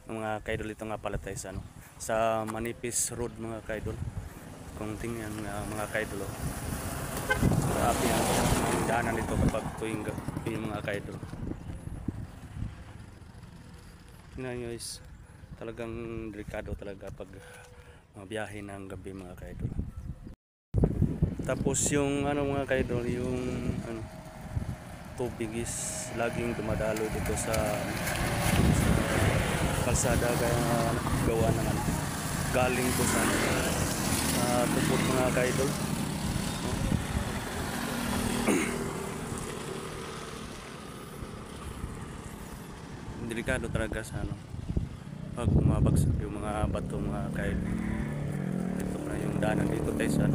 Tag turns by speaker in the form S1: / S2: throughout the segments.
S1: Mga kaidol, ito nga pala tayo sa, sa Manipis Road mga kaidol. Kung tingnan mga kaidol, grabe ang daanan nito kapag tuwing gabi mga kaidol. Tingnan nyo guys, talagang delikado talaga pag biyahe ng gabi mga kaidol. Tapos yung mga kaidol, yung tubig is laging dumadalo dito sa kalsada, kaya gawa naman galing po sa tubod mga kaidol. Delikado talaga sa pag mabagsak yung mga bato mga kaidol. Ito na yung daanan dito tayo sa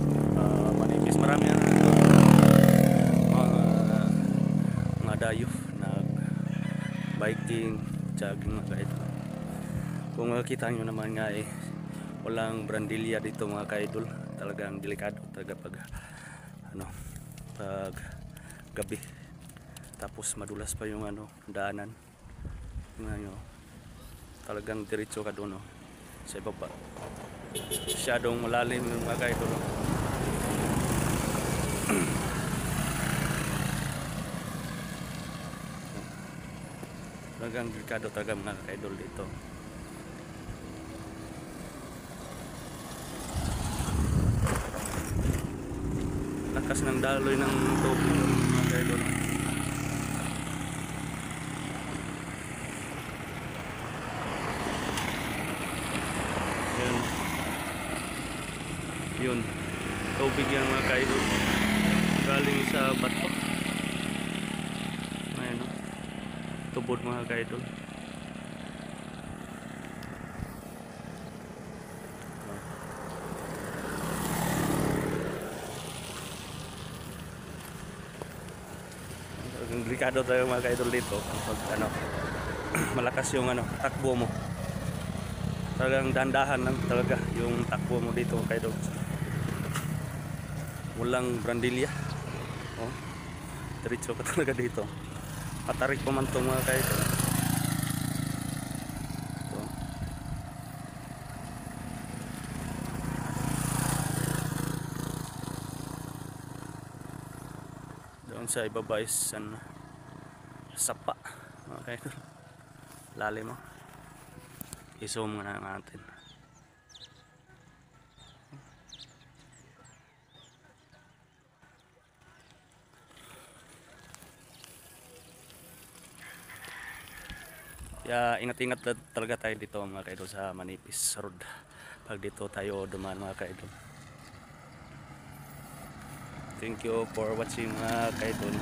S1: Manipis. Marami na mga dayo nag biking, jogging mga kaidol. Kung makikita nyo naman nga walang brandilya dito mga kaidol. Talagang delikado talaga pag pag gabi. Tapos madulas pa yung daanan. Tingnan nyo, talagang diretso ka doon sa ibaba. Masyadong malalim yung mga kaidol. Talagang delikado talaga mga kaidol dito. Lakas ng daloy ng tubig mga kaidol. Yun, tubig yan mga kaidol, galing sa bato. Ayan tubod mga kaidol. Delikado tayo mga kaidol dito pag malakas yung takbo mo. Talagang dandahan lang talaga yung takbo mo dito mga kaidol. Walang brandilya. Diretso ka talaga dito. Patarik pa man ito mga kaidol. Doon sa ibaba is sapa mga kaidol. Lalim mo. I-zoom muna natin. Kaya ingat-ingat talaga tayo dito mga kaidol sa Manipis Road pag dito tayo dumaan mga kaidol. Thank you for watching mga kaidol.